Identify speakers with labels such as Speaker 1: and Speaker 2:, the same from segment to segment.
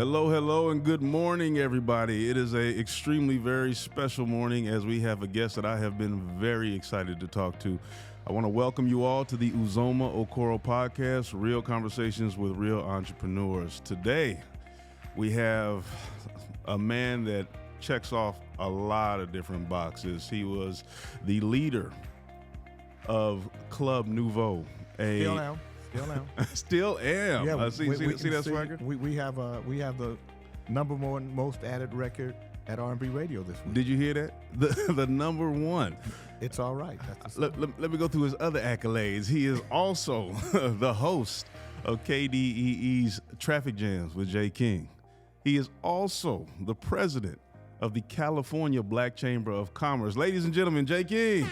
Speaker 1: Hello, hello, and good morning, everybody. It is a extremely very special morning as we have a guest that I have been very excited to talk to. I want to welcome you all to the Uzoma Okoro podcast, Real Conversations with Real Entrepreneurs. Today, we have a man that checks off a lot of different boxes. He was the leader of Club Nouveau.
Speaker 2: Still am.
Speaker 1: Still am.
Speaker 2: Yeah,
Speaker 1: see that swagger?
Speaker 2: We have the number one most added record at R&B radio this week.
Speaker 1: Did you hear that? The number one.
Speaker 2: It's all right.
Speaker 1: Let me go through his other accolades. He is also the host of KDEE's Traffic Jams with Jay King. He is also the president of the California Black Chamber of Commerce. Ladies and gentlemen, Jay King.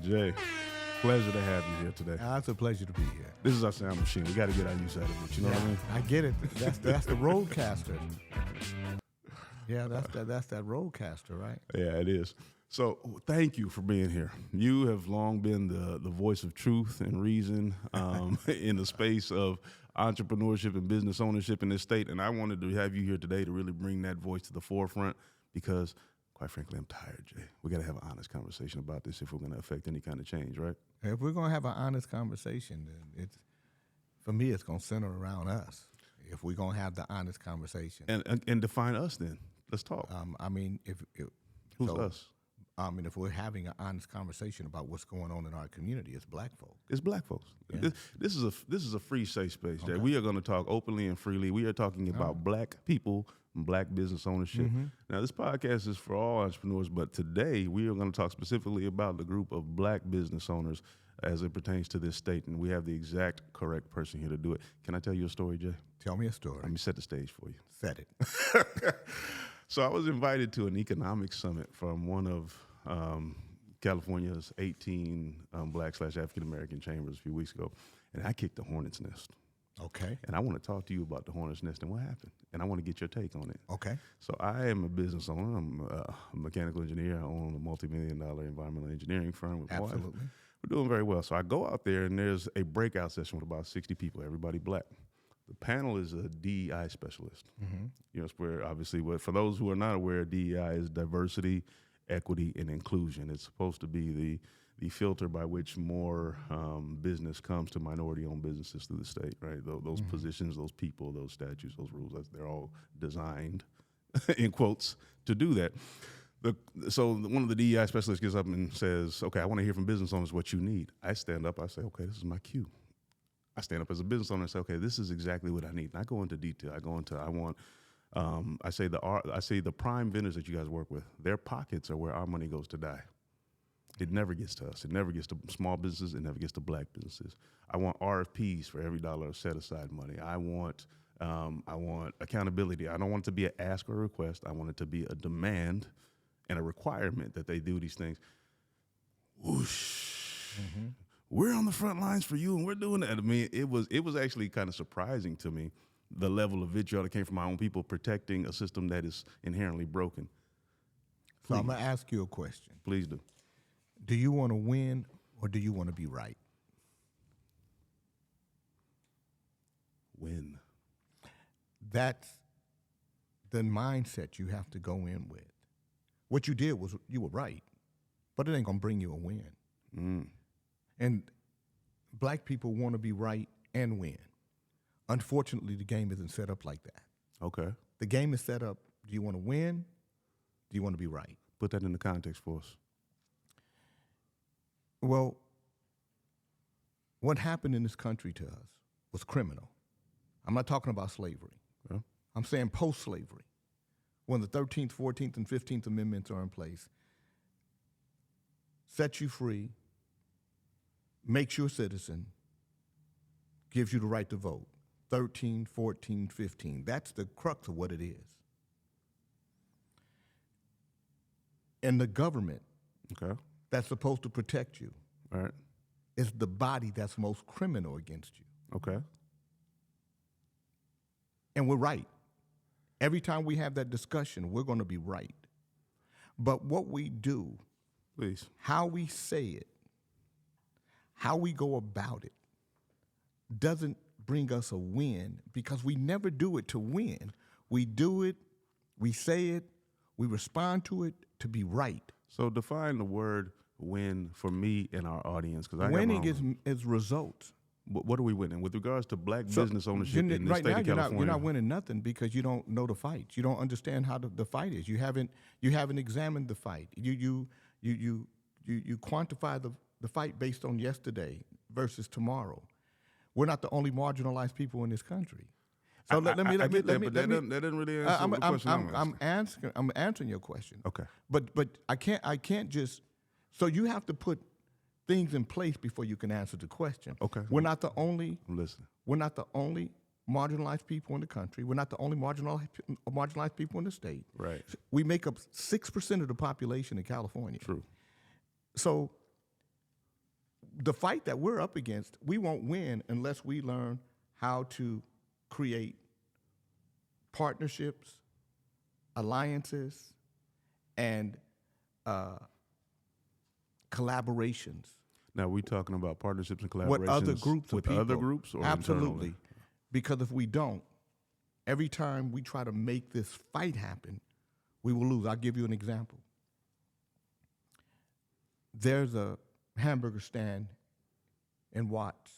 Speaker 1: Jay, pleasure to have you here today.
Speaker 2: It's a pleasure to be here.
Speaker 1: This is our sound machine. We got to get our use out of it. You know what I mean?
Speaker 2: I get it. That's the roadcaster. Yeah, that's that roadcaster, right?
Speaker 1: Yeah, it is. So thank you for being here. You have long been the voice of truth and reason in the space of entrepreneurship and business ownership in this state. And I wanted to have you here today to really bring that voice to the forefront because, quite frankly, I'm tired, Jay. We got to have an honest conversation about this if we're going to affect any kind of change, right?
Speaker 2: If we're going to have an honest conversation, then for me, it's going to center around us. If we're going to have the honest conversation.
Speaker 1: And define us then. Let's talk.
Speaker 2: Who's
Speaker 1: us?
Speaker 2: If we're having an honest conversation about what's going on in our community, it's black folk.
Speaker 1: It's black folks.
Speaker 2: Yeah.
Speaker 1: This is a free safe space, Jay.
Speaker 2: Okay.
Speaker 1: We are going to talk openly and freely. We are talking about black people and black business ownership.
Speaker 2: Mm-hmm.
Speaker 1: Now, this podcast is for all entrepreneurs, but today we are going to talk specifically about the group of black business owners as it pertains to this state, and we have the exact correct person here to do it. Can I tell you a story, Jay?
Speaker 2: Tell me a story.
Speaker 1: Let me set the stage for you.
Speaker 2: Set it.
Speaker 1: So I was invited to an economic summit from one of California's 18 Black/African-American chambers a few weeks ago, and I kicked the hornet's nest.
Speaker 2: Okay.
Speaker 1: And I want to talk to you about the hornet's nest and what happened, and I want to get your take on it.
Speaker 2: Okay.
Speaker 1: So I am a business owner. I'm a mechanical engineer. I own a multi-million-dollar environmental engineering firm with my wife.
Speaker 2: Absolutely.
Speaker 1: We're doing very well. So I go out there, and there's a breakout session with about 60 people, everybody black. The panel is a DEI specialist.
Speaker 2: Mm-hmm.
Speaker 1: You know, it's where obviously, for those who are not aware, DEI is diversity, equity, and inclusion. It's supposed to be the filter by which more business comes to minority-owned businesses through the state, right? Those positions, those people, those statutes, those rules, they're all designed, in quotes, to do that. So one of the DEI specialists gets up and says, okay, I want to hear from business owners what you need. I stand up, I say, okay, this is my cue. I stand up as a business owner and say, okay, this is exactly what I need. And I go into detail. I say the prime vendors that you guys work with, their pockets are where our money goes to die. It never gets to us. It never gets to small businesses. It never gets to black businesses. I want RFPs for every dollar of set aside money. I want accountability. I don't want it to be an ask or a request. I want it to be a demand and a requirement that they do these things. Whoosh. Mm-hmm. We're on the front lines for you, and we're doing that. I mean, it was actually kind of surprising to me, the level of vitriol that came from my own people protecting a system that is inherently broken.
Speaker 2: So I'm going to ask you a question.
Speaker 1: Please do.
Speaker 2: Do you want to win or do you want to be right?
Speaker 1: Win.
Speaker 2: That's the mindset you have to go in with. What you did was you were right, but it ain't going to bring you a win.
Speaker 1: Mm.
Speaker 2: And black people want to be right and win. Unfortunately, the game isn't set up like that.
Speaker 1: Okay.
Speaker 2: The game is set up, do you want to win? Do you want to be right?
Speaker 1: Put that into context for us.
Speaker 2: Well, what happened in this country to us was criminal. I'm not talking about slavery.
Speaker 1: Yeah.
Speaker 2: I'm saying post-slavery, when the 13th, 14th, and 15th Amendments are in place, set you free, makes you a citizen, gives you the right to vote. 13, 14, 15. That's the crux of what it is. And the government
Speaker 1: Okay.
Speaker 2: that's supposed to protect you
Speaker 1: All right.
Speaker 2: is the body that's most criminal against you.
Speaker 1: Okay.
Speaker 2: And we're right. Every time we have that discussion, we're going to be right. But what we do,
Speaker 1: Please.
Speaker 2: how we say it, how we go about it, doesn't bring us a win because we never do it to win. We do it, we say it, we respond to it to be right.
Speaker 1: So define the word win for me and our audience, because
Speaker 2: Winning is results.
Speaker 1: What are we winning with regards to black
Speaker 2: So
Speaker 1: business ownership in the
Speaker 2: right
Speaker 1: state
Speaker 2: now,
Speaker 1: of
Speaker 2: you're
Speaker 1: California?
Speaker 2: not winning nothing because you don't know the fight. You don't understand how the fight is. You haven't examined the fight. You quantify the fight based on yesterday versus tomorrow. We're not the only marginalized people in this country. So let me.
Speaker 1: That doesn't really answer the question.
Speaker 2: I'm answering your question.
Speaker 1: Okay.
Speaker 2: But I can't just. So you have to put things in place before you can answer the question.
Speaker 1: Okay.
Speaker 2: We're not the only.
Speaker 1: I'm listening.
Speaker 2: We're not the only marginalized people in the country. We're not the only marginalized people in the state.
Speaker 1: Right.
Speaker 2: We make up 6% of the population in California.
Speaker 1: True.
Speaker 2: So the fight that we're up against, we won't win unless we learn how to create partnerships, alliances, and collaborations.
Speaker 1: Now, we talking about partnerships and collaborations
Speaker 2: With other groups of
Speaker 1: with
Speaker 2: people.
Speaker 1: other groups, or
Speaker 2: Absolutely.
Speaker 1: internally?
Speaker 2: Because if we don't, every time we try to make this fight happen, we will lose. I'll give you an example. There's a hamburger stand in Watts,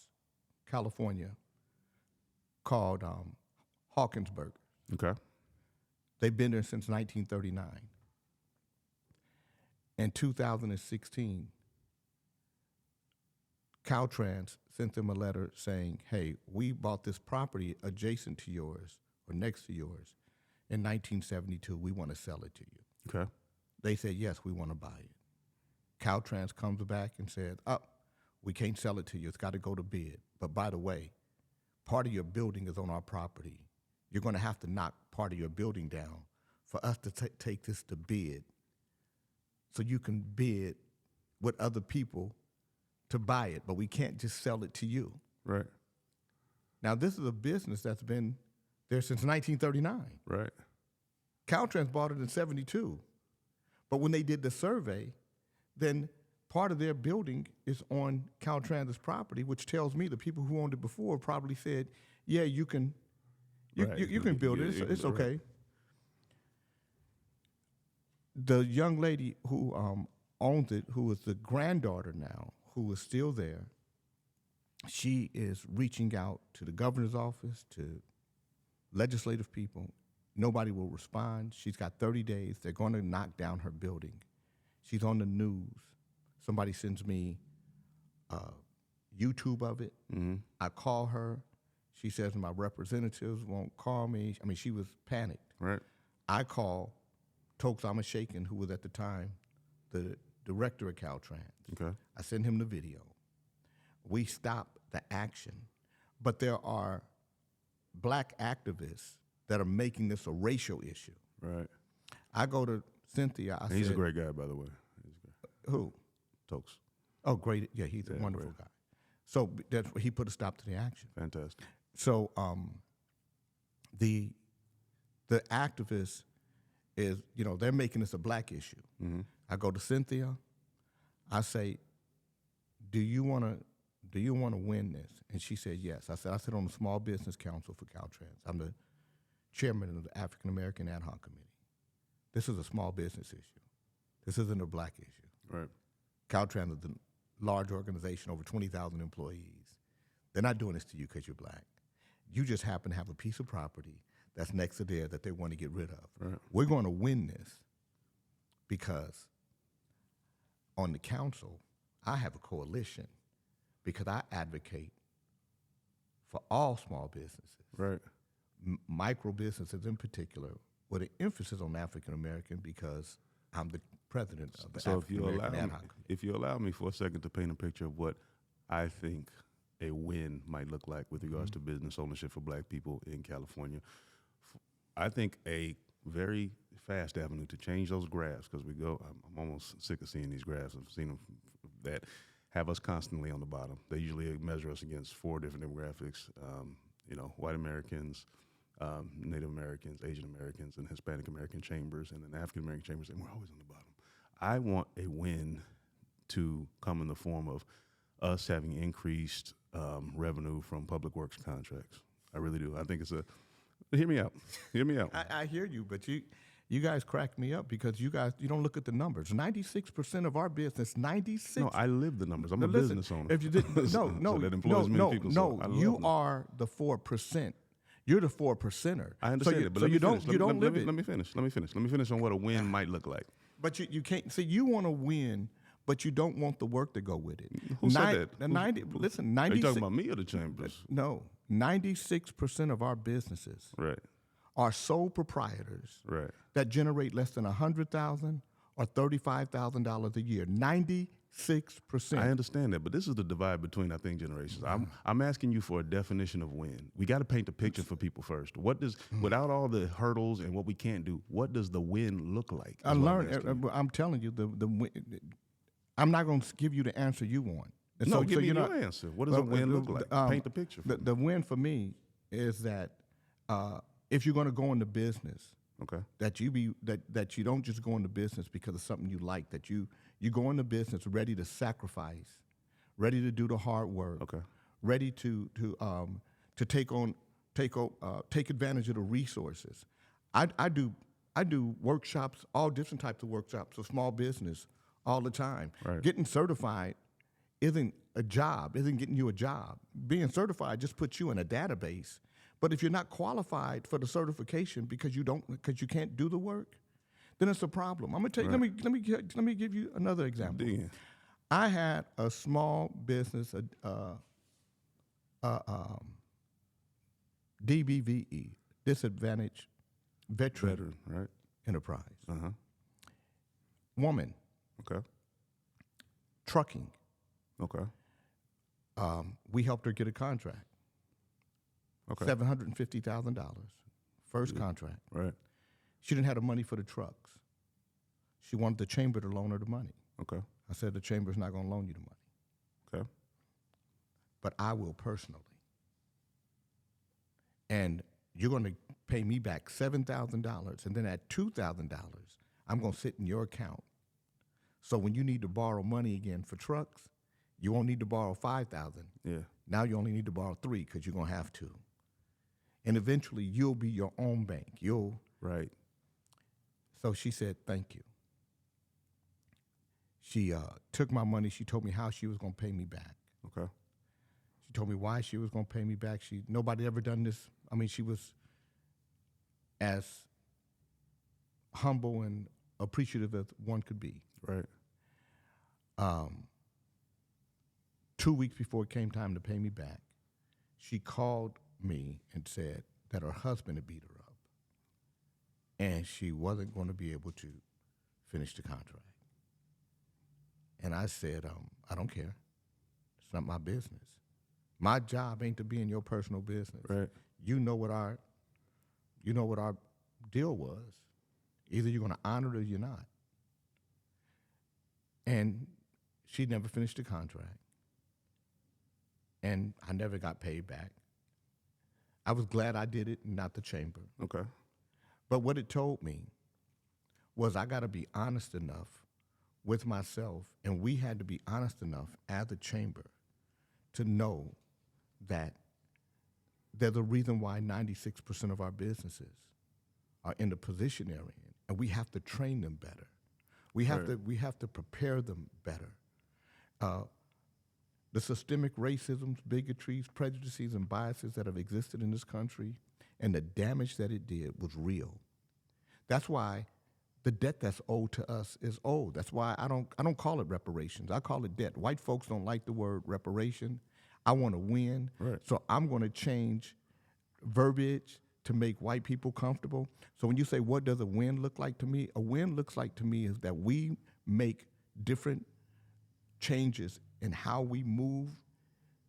Speaker 2: California, called Hawkins Burger.
Speaker 1: Okay.
Speaker 2: They've been there since 1939. In 2016, Caltrans sent them a letter saying, hey, we bought this property adjacent to yours or next to yours in 1972. We want to sell it to you.
Speaker 1: Okay.
Speaker 2: They said, yes, we want to buy it. Caltrans comes back and says, we can't sell it to you. It's got to go to bid. But by the way, part of your building is on our property. You're going to have to knock part of your building down for us to take this to bid so you can bid with other people to buy it, but we can't just sell it to you.
Speaker 1: Right.
Speaker 2: Now, this is a business that's been there since 1939.
Speaker 1: Right.
Speaker 2: Caltrans bought it in 72. But when they did the survey, then part of their building is on Caltrans' property, which tells me the people who owned it before probably said, yeah, you can you can build it. It's okay.
Speaker 1: Right.
Speaker 2: The young lady who owns it, who is the granddaughter now, who is still there, she is reaching out to the governor's office, to legislative people. Nobody will respond. She's got 30 days. They're going to knock down her building. She's on the news. Somebody sends me YouTube of it.
Speaker 1: Mm-hmm.
Speaker 2: I call her. She says my representatives won't call me. I mean, she was panicked.
Speaker 1: Right.
Speaker 2: I call Tokes Amashakin, who was at the time the director of Caltrans.
Speaker 1: Okay.
Speaker 2: I send him the video. We stop the action. But there are black activists that are making this a racial issue.
Speaker 1: Right.
Speaker 2: I go to Cynthia. I
Speaker 1: He's
Speaker 2: said,
Speaker 1: a great guy, by the way. He's great.
Speaker 2: who?
Speaker 1: Tokes.
Speaker 2: Oh, great. Yeah, he's a wonderful
Speaker 1: great.
Speaker 2: guy. So he put a stop to the action.
Speaker 1: Fantastic.
Speaker 2: So the activists is, they're making this a black issue.
Speaker 1: Mm-hmm.
Speaker 2: I go to Cynthia. I say, do you want to win this? And she said, yes. I sit on the Small Business Council for Caltrans. I'm the chairman of the African American Ad Hoc Committee. This is a small business issue. This isn't a black issue.
Speaker 1: Right.
Speaker 2: Caltrans is a large organization, over 20,000 employees. They're not doing this to you because you're black. You just happen to have a piece of property that's next to there that they want to get rid of.
Speaker 1: Right.
Speaker 2: We're going to win this because on the council, I have a coalition because I advocate for all small businesses,
Speaker 1: Right.
Speaker 2: Micro businesses in particular, with an emphasis on African American because I'm the president of the
Speaker 1: So
Speaker 2: African American Ad Hoc Committee.
Speaker 1: if you allow me for a second to paint a picture of what I think a win might look like with regards to business ownership for black people in California, I think a very fast avenue to change those graphs, because I'm almost sick of seeing these graphs. I've seen them that have us constantly on the bottom. They usually measure us against 4 different demographics, white Americans, Native Americans, Asian Americans, and Hispanic American chambers, and then African American chambers, and we're always on the bottom. I want a win to come in the form of us having increased revenue from public works contracts. I really do. I think it's a. Hear me out. Hear me out.
Speaker 2: I hear you, but you guys crack me up because you don't look at the numbers. 96% of our business, 96.
Speaker 1: No, I live the numbers. I'm
Speaker 2: Now
Speaker 1: a
Speaker 2: listen,
Speaker 1: business owner.
Speaker 2: If you didn't, no,
Speaker 1: So
Speaker 2: no,
Speaker 1: that employs many people, so I love
Speaker 2: you
Speaker 1: them.
Speaker 2: are the 4%. You're the 4%er.
Speaker 1: I understand
Speaker 2: so
Speaker 1: it, but
Speaker 2: so
Speaker 1: let me
Speaker 2: you don't
Speaker 1: finish.
Speaker 2: you don't live it.
Speaker 1: Let me finish. Let me finish on what a win might look like.
Speaker 2: But you can't see. You want to win, but you don't want the work to go with it.
Speaker 1: Who said that?
Speaker 2: 90. Listen,
Speaker 1: Are you
Speaker 2: 96.
Speaker 1: talking about me or the chambers?
Speaker 2: No, 96% of our businesses
Speaker 1: Right.
Speaker 2: are sole proprietors
Speaker 1: Right.
Speaker 2: that generate less than $100,000 or $35,000 a year. 96%.
Speaker 1: I understand that, but this is the divide between, I think, generations. I'm asking you for a definition of win. We got to paint the picture for people first. What does, without all the hurdles and what we can't do, what does the win look like?
Speaker 2: I learned. I'm telling you, I'm not going to give you the answer you want. And
Speaker 1: No,
Speaker 2: so
Speaker 1: give me
Speaker 2: you're
Speaker 1: your
Speaker 2: not-
Speaker 1: answer. What does a win look like? Paint the picture for me.
Speaker 2: The win for me is that if you're going to go into business,
Speaker 1: Okay.
Speaker 2: that you don't just go into business because of something you like. That you go into business ready to sacrifice, ready to do the hard work,
Speaker 1: Okay.
Speaker 2: ready to take advantage of the resources. I do workshops, all different types of workshops for small business all the time.
Speaker 1: Right.
Speaker 2: Getting certified isn't a job, isn't getting you a job. Being certified just puts you in a database. But if you're not qualified for the certification because you can't do the work, then it's a problem. I'm gonna tell you.
Speaker 1: Right.
Speaker 2: Let me give you another example.
Speaker 1: Dig in.
Speaker 2: I had a small business, DBVE, Disadvantaged Veteran
Speaker 1: Right.
Speaker 2: Enterprise.
Speaker 1: Uh-huh.
Speaker 2: Woman,
Speaker 1: Okay.
Speaker 2: trucking.
Speaker 1: Okay.
Speaker 2: We helped her get a contract.
Speaker 1: Okay.
Speaker 2: $750,000, first contract.
Speaker 1: Right.
Speaker 2: She didn't have the money for the trucks. She wanted the chamber to loan her the money.
Speaker 1: Okay.
Speaker 2: I said, the chamber's not going to loan you the money,
Speaker 1: Okay.
Speaker 2: but I will personally. And you're going to pay me back $7,000, and then at $2,000, I'm going to sit in your account. So when you need to borrow money again for trucks, you won't need to borrow $5,000.
Speaker 1: Yeah.
Speaker 2: Now you only need to borrow $3,000 because you're going to have to. And eventually you'll be your own bank.
Speaker 1: Right.
Speaker 2: So she said, thank you. She took my money. She told me how she was going to pay me back.
Speaker 1: Okay.
Speaker 2: She told me why she was going to pay me back. Nobody ever done this. I mean, she was as humble and appreciative as one could be.
Speaker 1: Right.
Speaker 2: 2 weeks before it came time to pay me back, she called me and said that her husband had beat her up and she wasn't going to be able to finish the contract. And I said, I don't care. It's not my business. My job ain't to be in your personal business.
Speaker 1: Right.
Speaker 2: You know what our deal was. Either you're going to honor it or you're not. And she never finished the contract. And I never got paid back. I was glad I did it and not the chamber.
Speaker 1: Okay.
Speaker 2: But what it told me was I got to be honest enough with myself, and we had to be honest enough as a chamber to know that there's a reason why 96% of our businesses are in the position they're in, and we have to train them better. We have to prepare them better. The systemic racisms, bigotries, prejudices, and biases that have existed in this country and the damage that it did was real. That's why the debt that's owed to us is owed. That's why I don't call it reparations. I call it debt. White folks don't like the word reparation. I want to win.
Speaker 1: Right.
Speaker 2: So I'm going to change verbiage to make white people comfortable. So when you say, what does a win look like to me? A win looks like to me is that we make different changes in how we move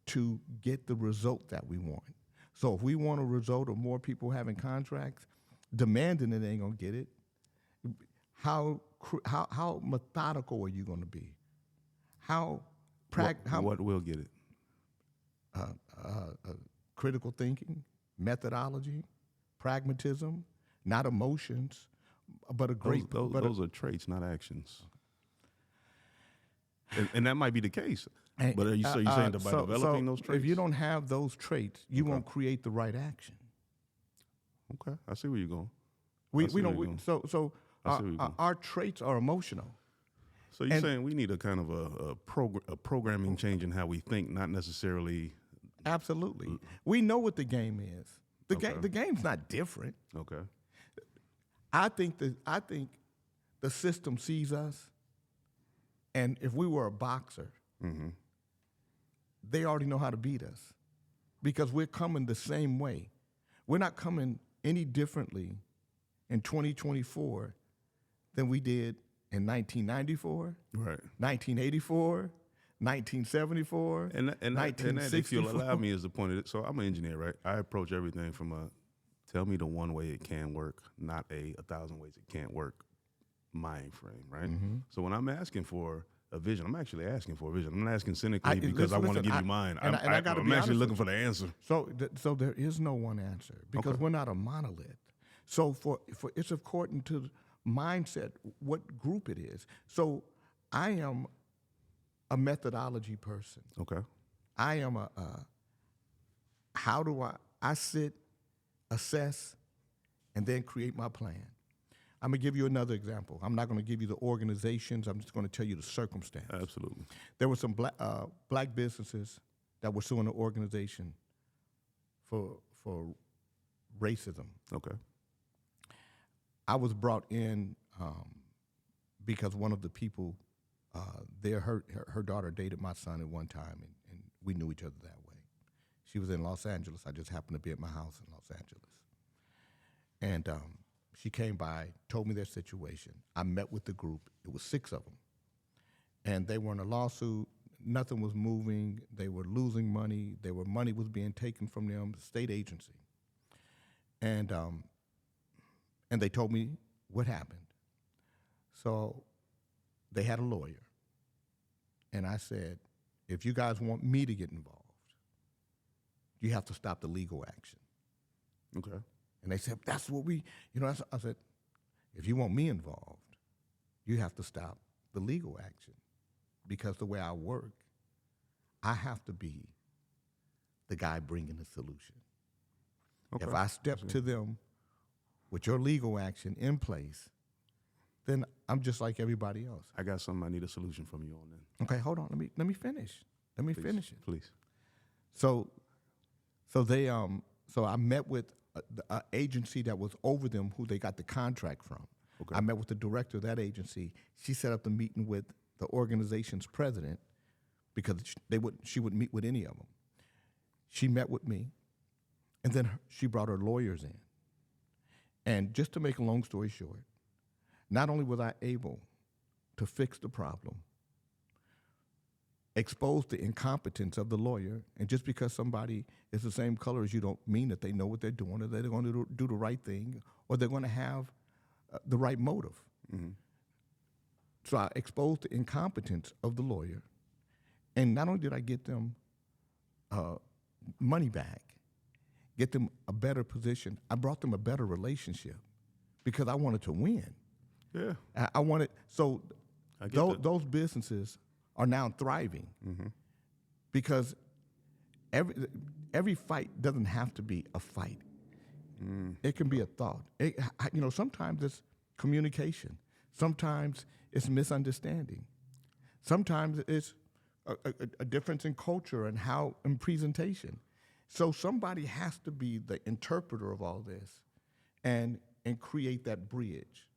Speaker 2: to get the result that we want. So if we want a result of more people having contracts, demanding it ain't gonna get it. How methodical are you gonna be?
Speaker 1: What will get it?
Speaker 2: Critical thinking, methodology, pragmatism, not emotions, but a great.
Speaker 1: Those are traits, not actions. And that might be the case.
Speaker 2: And,
Speaker 1: But are you, so you're saying that by developing those traits?
Speaker 2: if you don't have those traits, you won't create the right action.
Speaker 1: Okay, I see where you're going.
Speaker 2: We
Speaker 1: I see
Speaker 2: we
Speaker 1: where
Speaker 2: don't.
Speaker 1: you're
Speaker 2: We,
Speaker 1: going.
Speaker 2: so
Speaker 1: I see where you're going.
Speaker 2: our traits are emotional.
Speaker 1: So you're saying we need a kind of a programming change in how we think, not necessarily.
Speaker 2: Absolutely. We know what the game is.
Speaker 1: Okay.
Speaker 2: The game's not different.
Speaker 1: Okay.
Speaker 2: I think the system sees us, and if we were a boxer, they already know how to beat us because we're coming the same way. We're not coming any differently in 2024 than we did in 1994,
Speaker 1: Right.
Speaker 2: 1984, 1974,
Speaker 1: And that, if
Speaker 2: 1964.
Speaker 1: you'll allow me as the point of it, so I'm an engineer, right? I approach everything from a tell me the one way it can work, not a 1,000 ways it can't work mind frame, right? So when I'm asking for a vision, I'm actually asking for a vision. I'm not asking cynically because I want to give you mine.
Speaker 2: and I gotta
Speaker 1: I'm
Speaker 2: be
Speaker 1: actually
Speaker 2: honest
Speaker 1: looking for the answer.
Speaker 2: So there is no one answer because we're not a monolith. So for it's according to mindset, what group it is. So I am a methodology person.
Speaker 1: Okay.
Speaker 2: I am how do I sit, assess, and then create my plan. I'm gonna give you another example. I'm not gonna give you the organizations. I'm just gonna tell you the circumstance.
Speaker 1: Absolutely.
Speaker 2: There were some black businesses that were suing the organization for racism.
Speaker 1: Okay.
Speaker 2: I was brought in because one of the people there, her daughter dated my son at one time, and we knew each other that way. She was in Los Angeles. I just happened to be at my house in Los Angeles. And she came by, told me their situation. I met with the group. It was 6 of them. And they were in a lawsuit. Nothing was moving. They were losing money. Money was being taken from them, state agency. And they told me what happened. So they had a lawyer. And I said, if you guys want me to get involved, you have to stop the legal action.
Speaker 1: Okay.
Speaker 2: And they said, that's what I said, if you want me involved, you have to stop the legal action. Because the way I work, I have to be the guy bringing the solution.
Speaker 1: Okay.
Speaker 2: If I step to them with your legal action in place, then I'm just like everybody else.
Speaker 1: I got something I need a solution from you on then.
Speaker 2: Okay, hold on. Let me finish. Let me finish it.
Speaker 1: Please.
Speaker 2: So I met with an agency that was over them, who they got the contract from.
Speaker 1: Okay.
Speaker 2: I met with the director of that agency. She set up the meeting with the organization's president because she wouldn't meet with any of them. She met with me, and then she brought her lawyers in. And just to make a long story short, not only was I able to fix the problem, expose the incompetence of the lawyer, and just because somebody is the same color as you don't mean that they know what they're doing, or they're going to do the right thing, or they're going to have the right motive. Mm-hmm. So I exposed the incompetence of the lawyer, and not only did I get them money back, get them a better position, I brought them a better relationship because I wanted to win.
Speaker 1: Yeah.
Speaker 2: I wanted, so
Speaker 1: I get
Speaker 2: those businesses are now thriving because every fight doesn't have to be a fight. It can be a thought. Sometimes it's communication. Sometimes it's misunderstanding. Sometimes it's a difference in culture and presentation. So somebody has to be the interpreter of all this and create that bridge.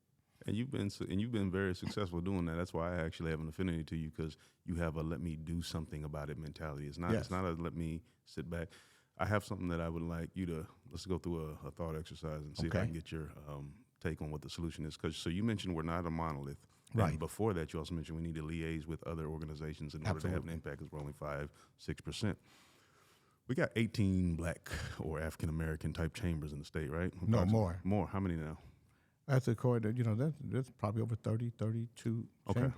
Speaker 1: And you've been very successful doing that. That's why I actually have an affinity to you, because you have a let me do something about it mentality. It's not a let me sit back. I have something that I would like you to, let's go through a thought exercise and see if I can get your take on what the solution is. So you mentioned we're not a monolith.
Speaker 2: Right.
Speaker 1: And before that, you also mentioned we need to liaise with other organizations in order to have an impact, because we're only 5-6%. We got 18 black or African American type chambers in the state, right?
Speaker 2: No, more.
Speaker 1: More. How many now?
Speaker 2: That's according to, that's probably over 30, 32 chambers.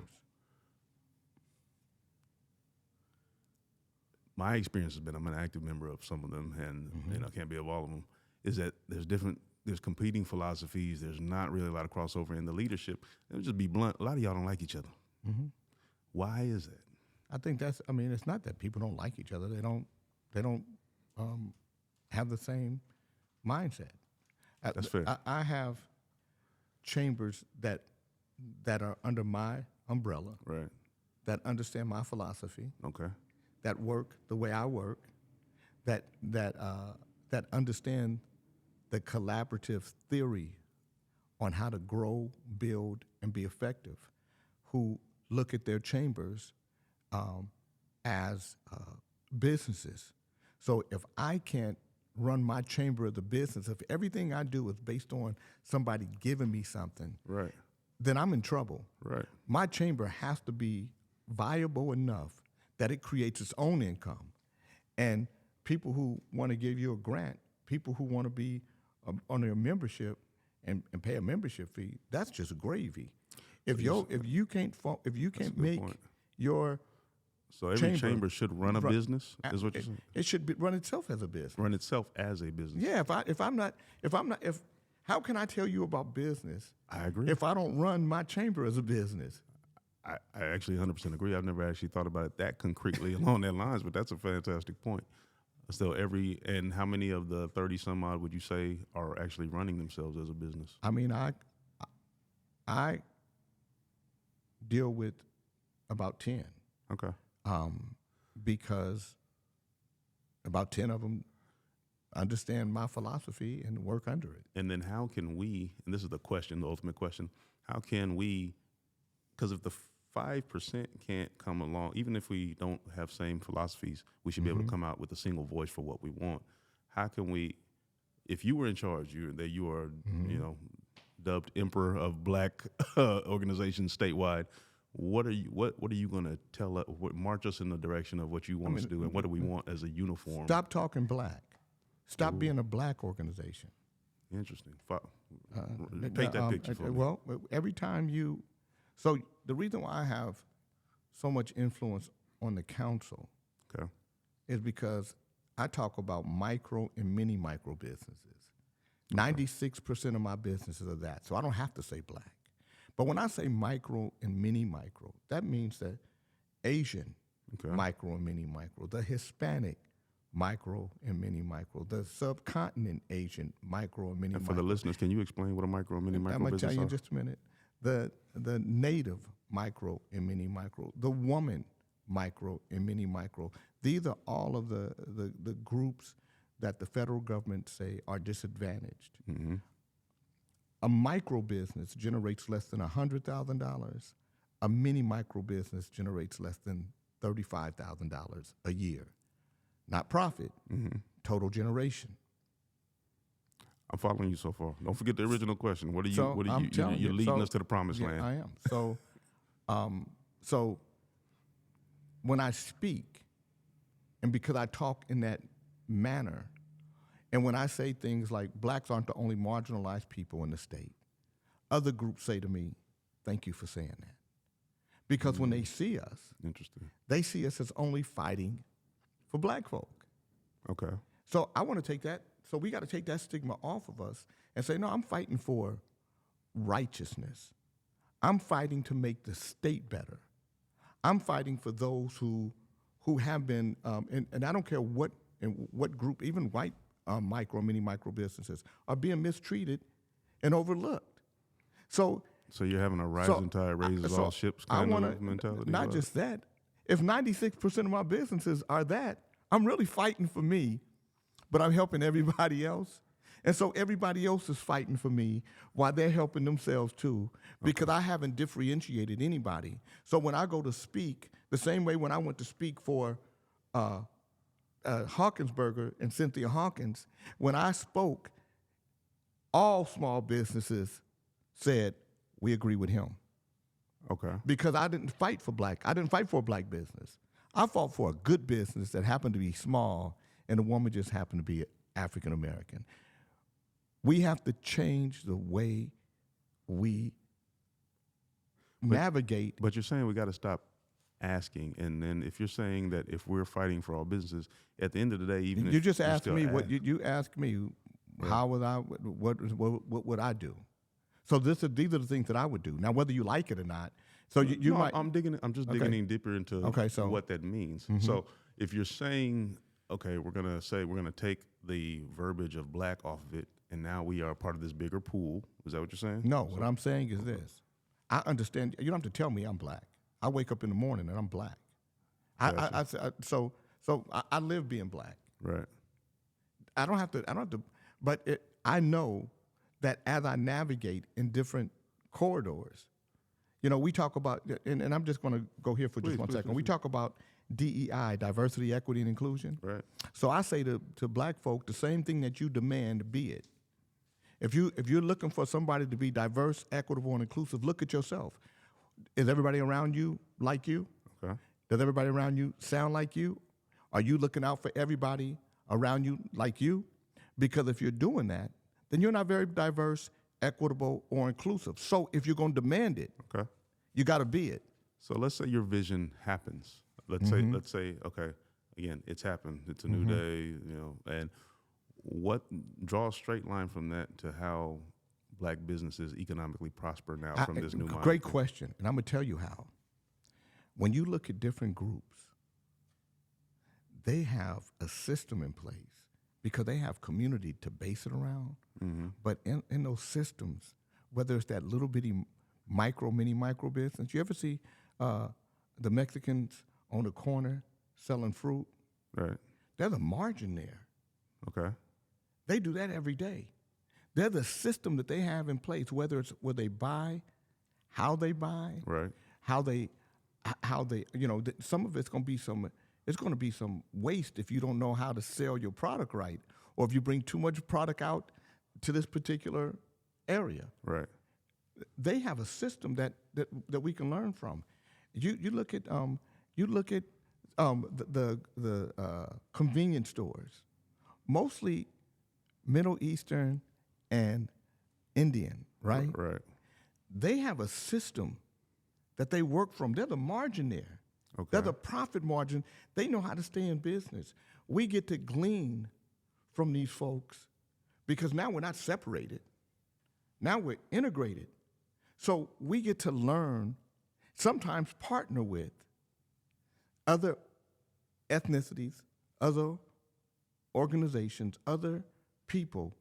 Speaker 1: My experience has been, I'm an active member of some of them, and I can't be of all of them, is that there's competing philosophies. There's not really a lot of crossover in the leadership. Let me just be blunt. A lot of y'all don't like each other. Why is that?
Speaker 2: I think that's. I mean, it's not that people don't like each other. They don't. They don't have the same mindset.
Speaker 1: That's fair.
Speaker 2: I have chambers that are under my umbrella,
Speaker 1: Right.
Speaker 2: that understand my philosophy,
Speaker 1: Okay.
Speaker 2: that work the way I work, that understand the collaborative theory on how to grow, build, and be effective, who look at their chambers as businesses. So if I can't run my chamber of the business, if everything I do is based on somebody giving me something,
Speaker 1: Right.
Speaker 2: then I'm in trouble.
Speaker 1: Right.
Speaker 2: My chamber has to be viable enough that it creates its own income. And people who want to give you a grant, people who want to be on their membership and pay a membership fee, that's just gravy. If you can't make
Speaker 1: point.
Speaker 2: your
Speaker 1: So every
Speaker 2: chamber
Speaker 1: chamber should run a business, is what you're saying?
Speaker 2: it should run itself as a business.
Speaker 1: Run itself as a business.
Speaker 2: Yeah, how can I tell you about business
Speaker 1: I agree.
Speaker 2: if I don't run my chamber as a business?
Speaker 1: I actually 100% agree. I've never actually thought about it that concretely along that lines, but that's a fantastic point. Still, and how many of the 30 some odd would you say are actually running themselves as a business?
Speaker 2: I mean, I deal with about 10,
Speaker 1: Okay.
Speaker 2: because about 10 of them understand my philosophy and work under it.
Speaker 1: And then how can we, and this is the question, the ultimate question, how can we, because if the 5% can't come along, even if we don't have same philosophies, we should be able to come out with a single voice for what we want. How can we, if you were in charge, you are dubbed emperor of black organizations statewide, what are you going to tell us, march us in the direction of what you want us to do, and what do we want as a uniform?
Speaker 2: Stop talking black. Stop being a black organization.
Speaker 1: Interesting. Take that picture for me.
Speaker 2: Well, every time so the reason why I have so much influence on the council
Speaker 1: Okay.
Speaker 2: is because I talk about micro and mini micro businesses. 96% of my businesses are that, so I don't have to say black. But when I say micro and mini micro, that means that Asian micro and mini micro, the Hispanic micro and mini micro, the subcontinent Asian micro and mini
Speaker 1: And
Speaker 2: micro.
Speaker 1: for the listeners, can you explain what a micro and mini micro
Speaker 2: I'm going to
Speaker 1: business
Speaker 2: tell you in
Speaker 1: are?
Speaker 2: just a minute. The native micro and mini micro, the woman micro and mini micro. These are all of the groups that the federal government say are disadvantaged.
Speaker 1: Mm-hmm.
Speaker 2: A micro business generates less than $100,000. A mini micro business generates less than $35,000 a year. Not profit, total generation.
Speaker 1: I'm following you so far. Don't forget the original question. What are you?
Speaker 2: So,
Speaker 1: What are
Speaker 2: I'm
Speaker 1: you?
Speaker 2: telling
Speaker 1: You're
Speaker 2: you.
Speaker 1: leading
Speaker 2: So,
Speaker 1: us to the promised
Speaker 2: Yeah,
Speaker 1: land.
Speaker 2: I am. So when I speak, and because I talk in that manner, and when I say things like blacks aren't the only marginalized people in the state, other groups say to me, "Thank you for saying that," because when they see us,
Speaker 1: Interesting.
Speaker 2: they see us as only fighting for black folk.
Speaker 1: Okay.
Speaker 2: So I want to take that. So we got to take that stigma off of us and say, no, I'm fighting for righteousness. I'm fighting to make the state better. I'm fighting for those who have been, and I don't care what group, even white micro, mini micro businesses are being mistreated and overlooked. So
Speaker 1: you're having a rising tide raises all ships kind of mentality.
Speaker 2: Not just that. If 96% of my businesses are that, I'm really fighting for me, but I'm helping everybody else. And so everybody else is fighting for me while they're helping themselves too, because I haven't differentiated anybody. So when I go to speak, the same way when I went to speak for Hawkinsburger and Cynthia Hawkins, when I spoke, all small businesses said, we agree with him.
Speaker 1: Okay.
Speaker 2: Because I didn't fight for I didn't fight for a black business. I fought for a good business that happened to be small, and the woman just happened to be African American. We have to change the way we navigate.
Speaker 1: But you're saying we got to stop asking, and then if you're saying that if we're fighting for all businesses, at the end of the day, even
Speaker 2: You
Speaker 1: if
Speaker 2: just
Speaker 1: you
Speaker 2: asked
Speaker 1: still
Speaker 2: me
Speaker 1: ask,
Speaker 2: you asked me how would I what would I do? So these are the things that I would do. Now, whether you like it or not, So you
Speaker 1: No,
Speaker 2: might.
Speaker 1: I'm digging. I'm just
Speaker 2: Okay.
Speaker 1: digging in deeper into
Speaker 2: Okay, so-
Speaker 1: what that means. So if you're saying, okay, we're gonna take the verbiage of black off of it, and now we are part of this bigger pool. Is that what you're saying?
Speaker 2: No, what I'm saying is this. I understand. You don't have to tell me I'm black. I wake up in the morning and I'm black. I live being black.
Speaker 1: Right.
Speaker 2: I don't have to. But I know that as I navigate in different corridors, we talk about, and I'm just going to go here for just one second. We talk about DEI, diversity, equity, and inclusion.
Speaker 1: Right.
Speaker 2: So I say to black folk, the same thing that you demand, be it. If you're looking for somebody to be diverse, equitable, and inclusive, look at yourself. Is everybody around you like you?
Speaker 1: Okay.
Speaker 2: Does everybody around you sound like you? Are you looking out for everybody around you like you? Because if you're doing that, then you're not very diverse, equitable, or inclusive. So if you're going to demand it,
Speaker 1: Okay.
Speaker 2: you got to be it.
Speaker 1: So let's say your vision happens. Let's say, okay, again, it's happened. It's a new day, and draw a straight line from that to how black businesses economically prosper now from this new model.
Speaker 2: Great question, and I'm going to tell you how. When you look at different groups, they have a system in place because they have community to base it around. But in those systems, whether it's that little bitty mini micro business, you ever see the Mexicans on the corner selling fruit?
Speaker 1: Right.
Speaker 2: There's a margin there.
Speaker 1: Okay.
Speaker 2: They do that every day. There's a system that they have in place, whether it's where they buy, how they buy,
Speaker 1: Right.
Speaker 2: how they, some of it's going to be some waste if you don't know how to sell your product right, or if you bring too much product out to this particular area.
Speaker 1: Right.
Speaker 2: They have a system that we can learn from. You look at the convenience stores, mostly Middle Eastern and Indian, right?
Speaker 1: Right.
Speaker 2: They have a system that they work from. There's a margin there.
Speaker 1: Okay.
Speaker 2: There's a profit margin. They know how to stay in business. We get to glean from these folks because now we're not separated. Now we're integrated. So we get to learn, sometimes partner with other ethnicities, other organizations, other people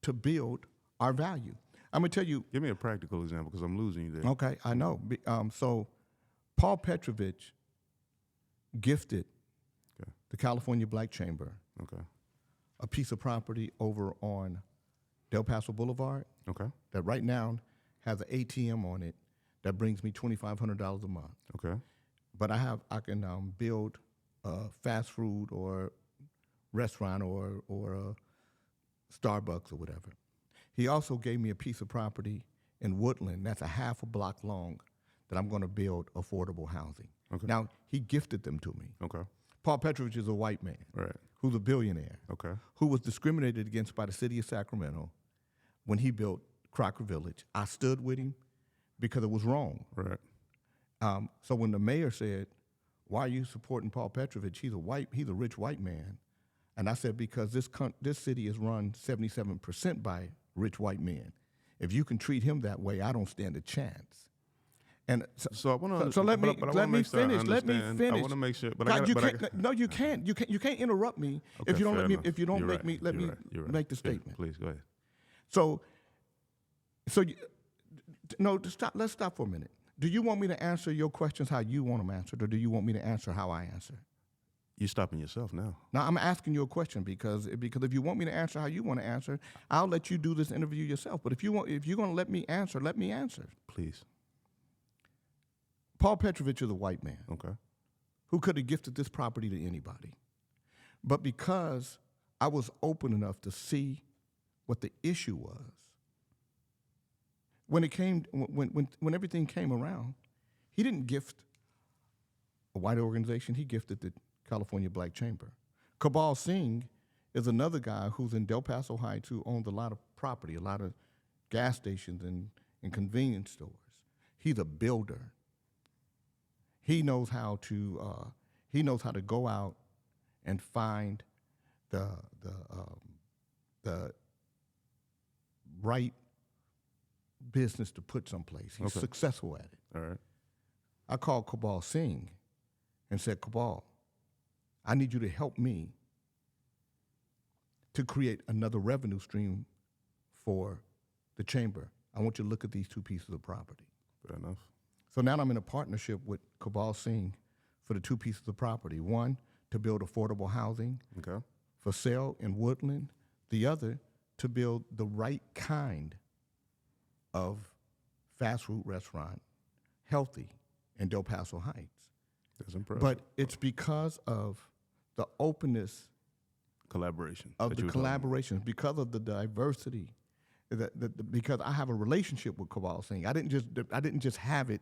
Speaker 2: to build our value. I'm going to tell you.
Speaker 1: Give me a practical example because I'm losing you there.
Speaker 2: Okay, I know. So Paul Petrovich gifted the California Black Chamber a piece of property over on Del Paso Boulevard
Speaker 1: Okay.
Speaker 2: that right now has an ATM on it that brings me $2,500 a month.
Speaker 1: Okay.
Speaker 2: But I can build a fast food or restaurant or a Starbucks or whatever. He also gave me a piece of property in Woodland that's a half a block long that I'm going to build affordable housing.
Speaker 1: Okay.
Speaker 2: Now, he gifted them to me.
Speaker 1: Okay.
Speaker 2: Paul Petrovich is a white man
Speaker 1: Right.
Speaker 2: who's a billionaire
Speaker 1: Okay.
Speaker 2: who was discriminated against by the city of Sacramento when he built Crocker Village. I stood with him because it was wrong.
Speaker 1: Right.
Speaker 2: So when the mayor said, "Why are you supporting Paul Petrovich? He's a rich white man," and I said, "Because this city is run 77% by rich white men. If you can treat him that way, I don't stand a chance." And
Speaker 1: So I want to.
Speaker 2: so let me finish. Let me finish.
Speaker 1: I want to make sure. But
Speaker 2: God,
Speaker 1: I got.
Speaker 2: no, you can't. You can't interrupt me if you don't let me. If you don't
Speaker 1: You're
Speaker 2: make
Speaker 1: right.
Speaker 2: me, let me
Speaker 1: You're right.
Speaker 2: make the
Speaker 1: Yeah,
Speaker 2: statement.
Speaker 1: please go ahead.
Speaker 2: So stop. Let's stop for a minute. Do you want me to answer your questions how you want them answered, or do you want me to answer how I answer?
Speaker 1: You're stopping yourself now.
Speaker 2: Now I'm asking you a question because if you want me to answer how you want to answer, I'll let you do this interview yourself. But if you're going to let me answer, let me answer.
Speaker 1: Please.
Speaker 2: Paul Petrovich is a white man
Speaker 1: Okay.
Speaker 2: who could have gifted this property to anybody, but because I was open enough to see what the issue was, when everything came around, he didn't gift a white organization. He gifted the California Black Chamber. Kabal Singh is another guy who's in Del Paso Heights who owns a lot of property, a lot of gas stations and convenience stores. He's a builder. He knows how to go out and find the right business to put someplace. He's
Speaker 1: Okay.
Speaker 2: successful at it.
Speaker 1: All right.
Speaker 2: I called Kabal Singh and said, Kabal, I need you to help me to create another revenue stream for the chamber. I want you to look at these two pieces of property.
Speaker 1: Fair enough.
Speaker 2: So now I'm in a partnership with Kabal Singh for the two pieces of property. One, to build affordable housing
Speaker 1: Okay.
Speaker 2: for sale in Woodland. The other, to build the right kind of fast food restaurant, healthy, in Del Paso Heights.
Speaker 1: That's impressive.
Speaker 2: But it's because of the openness
Speaker 1: collaboration.
Speaker 2: of
Speaker 1: that
Speaker 2: the
Speaker 1: you were talking about.
Speaker 2: collaborations, because of the diversity, because I have a relationship with Kabal Singh. I didn't just have it.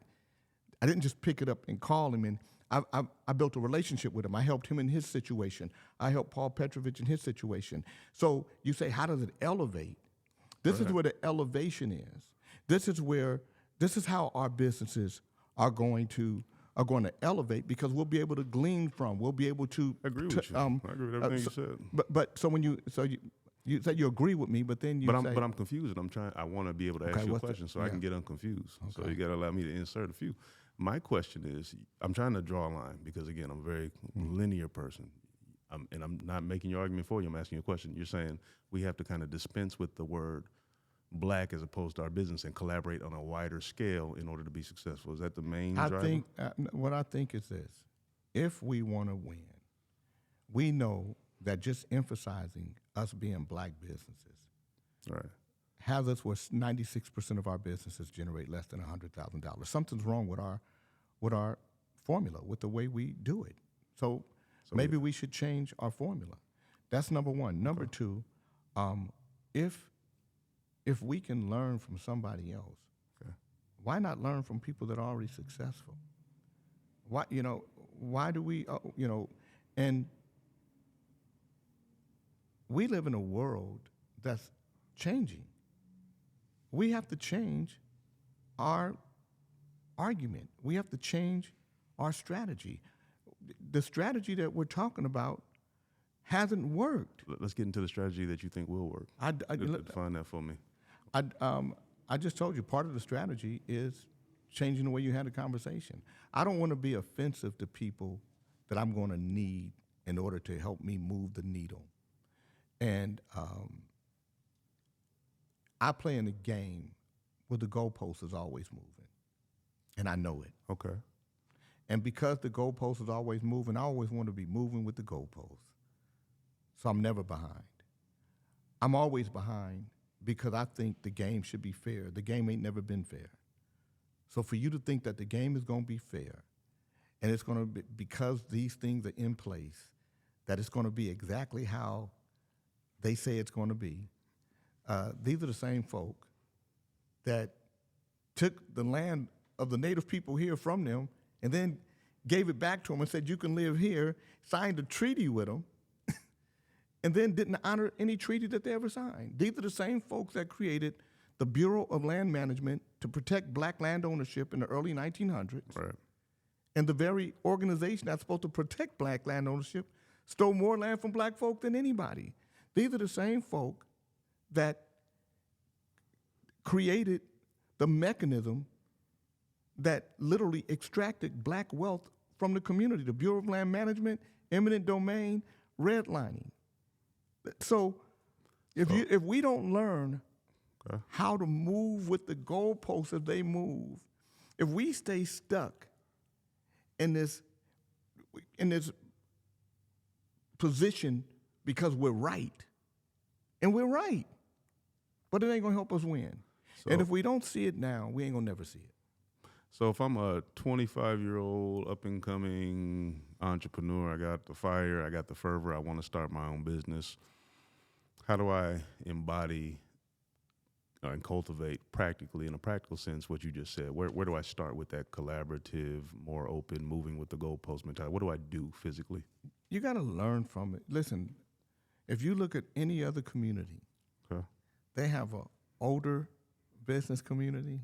Speaker 2: I didn't just pick it up and call him. And I built a relationship with him. I helped him in his situation. I helped Paul Petrovich in his situation. So you say, how does it elevate? This is where the elevation is. This is how our businesses are going to elevate, because we'll be able to glean from. We'll be able to
Speaker 1: I agree with you. I agree with everything you said.
Speaker 2: But so when you said you agree with me, but then you
Speaker 1: But
Speaker 2: say,
Speaker 1: I'm confused. I want to be able to ask you a question so I can get unconfused. So you got to allow me to insert a few. My question is, I'm trying to draw a line because, again, I'm a very linear person. And I'm not making your argument for you. I'm asking you a question. You're saying we have to kind of dispense with the word black as opposed to our business and collaborate on a wider scale in order to be successful. Is that the main driver?
Speaker 2: What I think is this: if we want to win, we know that just emphasizing us being black businesses
Speaker 1: Right.
Speaker 2: has us where 96% of our businesses generate less than $100,000. Something's wrong with our formula, with the way we do it. So maybe we should change our formula. That's number one. Number two, if we can learn from somebody else, why not learn from people that are already successful? Why do we, and we live in a world that's changing. We have to change our argument. We have to change our strategy. The strategy that we're talking about hasn't worked.
Speaker 1: Let's get into the strategy that you think will work. Define that for me.
Speaker 2: I just told you part of the strategy is changing the way you had a conversation. I don't want to be offensive to people that I'm going to need in order to help me move the needle. And I play in a game where the goalpost is always moving, and I know it.
Speaker 1: Okay.
Speaker 2: And because the goalpost is always moving, I always want to be moving with the goalpost. So I'm never behind. I'm always behind because I think the game should be fair. The game ain't never been fair. So for you to think that the game is going to be fair, and it's going to be, because these things are in place, that it's going to be exactly how they say it's going to be. These are the same folk that took the land of the native people here from them and then gave it back to them and said, you can live here, signed a treaty with them, and then didn't honor any treaty that they ever signed. These are the same folks that created the Bureau of Land Management to protect black land ownership in the early 1900s.
Speaker 1: Right.
Speaker 2: And the very organization that's supposed to protect black land ownership stole more land from black folk than anybody. These are the same folk that created the mechanism that literally extracted black wealth from the community, the Bureau of Land Management, eminent domain, redlining. So if we don't learn how to move with the goalposts as they move, if we stay stuck in this position because we're right, and we're right, but it ain't gonna help us win. And if we don't see it now, we ain't gonna never see it.
Speaker 1: So if I'm a 25-year-old up-and-coming entrepreneur, I got the fire, I got the fervor, I want to start my own business, how do I embody and cultivate practically, in a practical sense, what you just said? Where do I start with that collaborative, more open, moving with the goalpost mentality? What do I do physically?
Speaker 2: You got to learn from it. Listen, if you look at any other community, they have an older business community,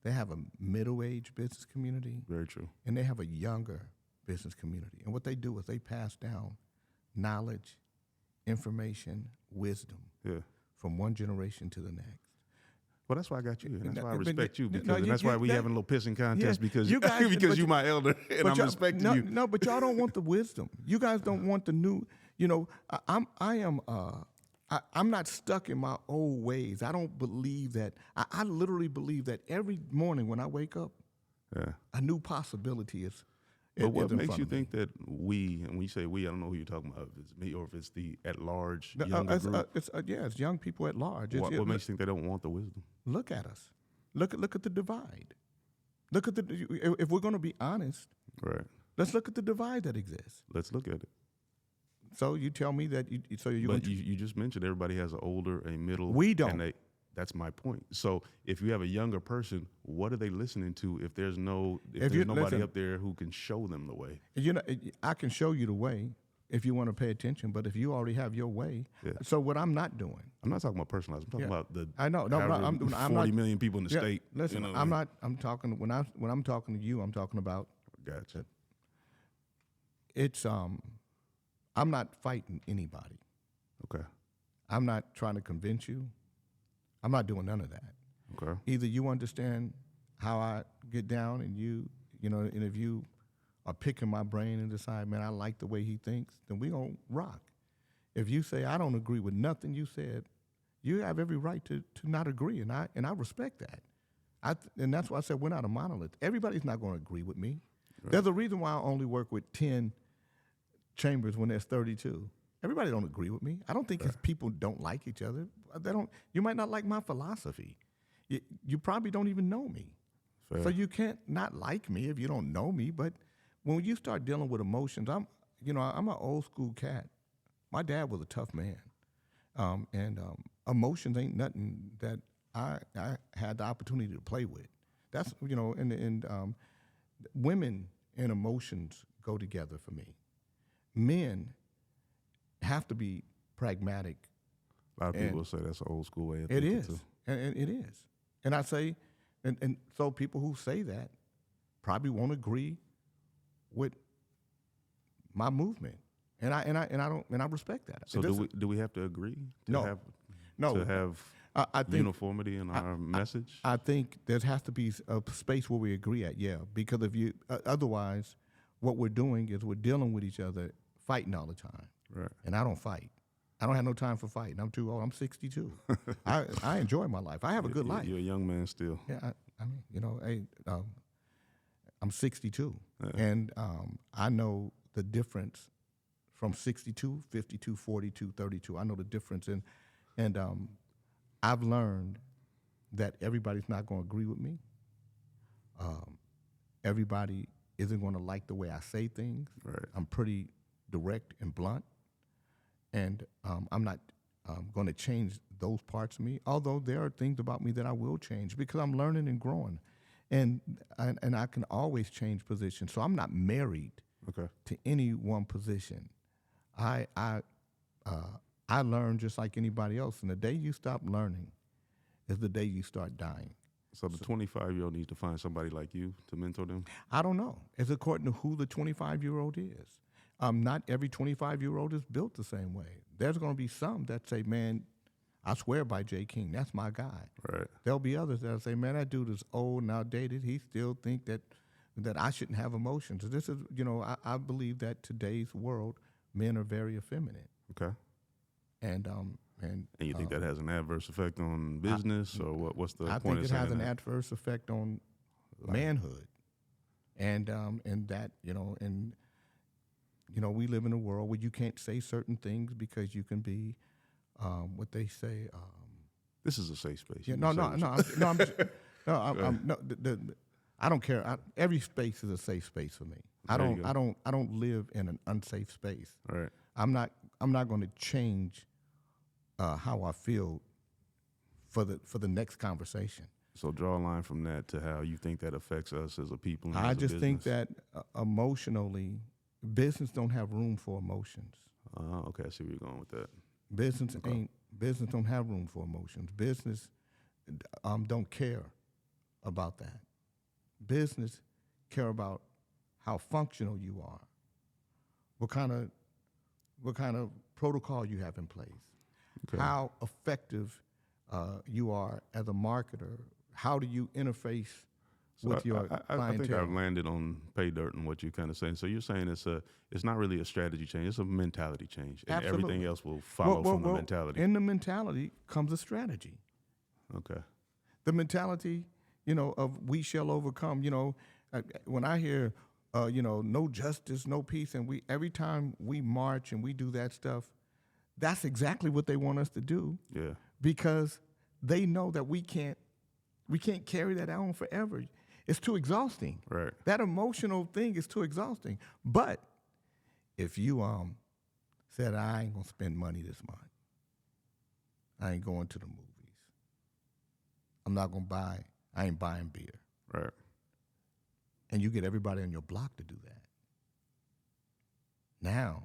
Speaker 2: they have a middle-aged business community.
Speaker 1: Very true.
Speaker 2: And they have a younger business community. And what they do is they pass down knowledge, information, wisdom from one generation to the next.
Speaker 1: Well, that's why I got you, and that's why I
Speaker 2: But-
Speaker 1: respect you,
Speaker 2: no,
Speaker 1: because and that's why we having a little pissing contest because
Speaker 2: you guys-
Speaker 1: because
Speaker 2: but
Speaker 1: you my elder and I'm
Speaker 2: y'all-
Speaker 1: respecting
Speaker 2: no,
Speaker 1: you.
Speaker 2: No, but y'all don't want the wisdom. You guys don't want the new. You know, I'm not stuck in my old ways. I don't believe that. I literally believe that every morning when I wake up,
Speaker 1: Yeah.
Speaker 2: a new possibility is.
Speaker 1: But what
Speaker 2: in
Speaker 1: makes
Speaker 2: front
Speaker 1: you
Speaker 2: of me.
Speaker 1: think that we, and when you say we, I don't know who you're talking about, if it's me or if it's the at large
Speaker 2: No,
Speaker 1: younger group.
Speaker 2: it's young people at large.
Speaker 1: What makes you think they don't want the wisdom?
Speaker 2: Look at us. Look at the divide. Look at the. If we're going to be honest,
Speaker 1: Right.
Speaker 2: let's look at the divide that exists.
Speaker 1: Let's look at it.
Speaker 2: So you tell me that you're
Speaker 1: But
Speaker 2: going
Speaker 1: you just mentioned everybody has an older, a middle.
Speaker 2: We don't.
Speaker 1: And that's my point. So if you have a younger person, what are they listening to if there's nobody
Speaker 2: listen,
Speaker 1: up there who can show them the way?
Speaker 2: I can show you the way if you want to pay attention, but if you already have your way,
Speaker 1: Yeah.
Speaker 2: so what I'm not doing.
Speaker 1: I'm not talking about personalized. I'm talking
Speaker 2: Yeah.
Speaker 1: about the
Speaker 2: I know. No,
Speaker 1: however
Speaker 2: I'm
Speaker 1: 40
Speaker 2: not.
Speaker 1: million people in the
Speaker 2: Yeah,
Speaker 1: state.
Speaker 2: listen,
Speaker 1: you know,
Speaker 2: I'm not. I'm talking when I'm talking to you. I'm talking about
Speaker 1: Gotcha.
Speaker 2: it's. I'm not fighting anybody.
Speaker 1: Okay.
Speaker 2: I'm not trying to convince you. I'm not doing none of that.
Speaker 1: Okay.
Speaker 2: Either you understand how I get down, and and if you are picking my brain and decide, man, I like the way he thinks, then we gonna rock. If you say I don't agree with nothing you said, you have every right to not agree, and I respect that. And that's why I said we're not a monolith. Everybody's not going to agree with me. Right. There's a reason why I only work with 10 chambers when there's 32. Everybody don't agree with me. I don't think it's people don't like each other. They don't. You might not like my philosophy. You probably don't even know me.
Speaker 1: Fair.
Speaker 2: So you can't not like me if you don't know me. But when you start dealing with emotions, I'm an old school cat. My dad was a tough man, and emotions ain't nothing that I had the opportunity to play with. That's and women and emotions go together for me. Men have to be pragmatic.
Speaker 1: A lot of people say that's an old school way of
Speaker 2: It
Speaker 1: thinking
Speaker 2: is,
Speaker 1: too.
Speaker 2: and it is. And I say, and so people who say that probably won't agree with my movement, and I respect that.
Speaker 1: So do we have to agree to
Speaker 2: No.
Speaker 1: have
Speaker 2: No.
Speaker 1: to have
Speaker 2: I think
Speaker 1: uniformity in our message?
Speaker 2: I think there has to be a space where we agree at, yeah. Because if you otherwise, what we're doing is we're dealing with each other, fighting all the time.
Speaker 1: Right.
Speaker 2: And I don't fight. I don't have no time for fighting. I'm too old. I'm 62. I enjoy my life. I have a good life.
Speaker 1: You're a young man still.
Speaker 2: Yeah, I mean, hey, I'm 62, and I know the difference from 62, 52, 42, 32. I know the difference, and I've learned that everybody's not going to agree with me. Everybody isn't going to like the way I say things.
Speaker 1: Right.
Speaker 2: I'm pretty direct and blunt, and I'm not going to change those parts of me. Although there are things about me that I will change because I'm learning and growing, and I can always change positions. So I'm not married to any one position. I learn just like anybody else, and the day you stop learning is the day you start dying.
Speaker 1: So the 25-year-old needs to find somebody like you to mentor them?
Speaker 2: I don't know. It's according to who the 25-year-old is. Not every 25-year-old is built the same way. There's going to be some that say, man, I swear by Jay King, that's my guy.
Speaker 1: Right.
Speaker 2: There'll be others that'll say, man, that dude is old and outdated. He still think that I shouldn't have emotions. This is, I believe that today's world, men are very effeminate.
Speaker 1: Okay.
Speaker 2: And
Speaker 1: you think that has an adverse effect on business, or what's the
Speaker 2: I
Speaker 1: point
Speaker 2: think
Speaker 1: of
Speaker 2: it
Speaker 1: saying
Speaker 2: has an
Speaker 1: that?
Speaker 2: adverse effect on manhood, and that we live in a world where you can't say certain things because you can be what they say.
Speaker 1: This is a safe space.
Speaker 2: Yeah,
Speaker 1: You
Speaker 2: no,
Speaker 1: can say
Speaker 2: no,
Speaker 1: what
Speaker 2: no, I don't care. Every space is a safe space for me. I
Speaker 1: There you
Speaker 2: don't live in an unsafe space.
Speaker 1: All right.
Speaker 2: I'm not going to change how I feel for the next conversation.
Speaker 1: So draw a line from that to how you think that affects us as a people. And
Speaker 2: I
Speaker 1: as a
Speaker 2: just think
Speaker 1: business.
Speaker 2: that emotionally, business don't have room for emotions.
Speaker 1: Okay, I see where you're going with that.
Speaker 2: Business don't have room for emotions. Business don't care about that. Business care about how functional you are. What kind of protocol you have in place.
Speaker 1: Okay.
Speaker 2: How effective you are as a marketer? How do you interface
Speaker 1: So
Speaker 2: with your
Speaker 1: I think
Speaker 2: clientele?
Speaker 1: I've landed on pay dirt and what you're kind of saying. So you're saying it's not really a strategy change; it's a mentality change, and everything
Speaker 2: Absolutely.
Speaker 1: else will follow from the mentality.
Speaker 2: In the mentality comes a strategy.
Speaker 1: Okay.
Speaker 2: The mentality, of we shall overcome. When I hear, no justice, no peace, and every time we march and we do that stuff, that's exactly what they want us to do.
Speaker 1: Yeah.
Speaker 2: Because they know that we can't carry that on forever. It's too exhausting.
Speaker 1: Right.
Speaker 2: That emotional thing is too exhausting. But if you said, I ain't gonna spend money this month, I ain't going to the movies, I ain't buying beer.
Speaker 1: Right.
Speaker 2: And you get everybody on your block to do that. Now,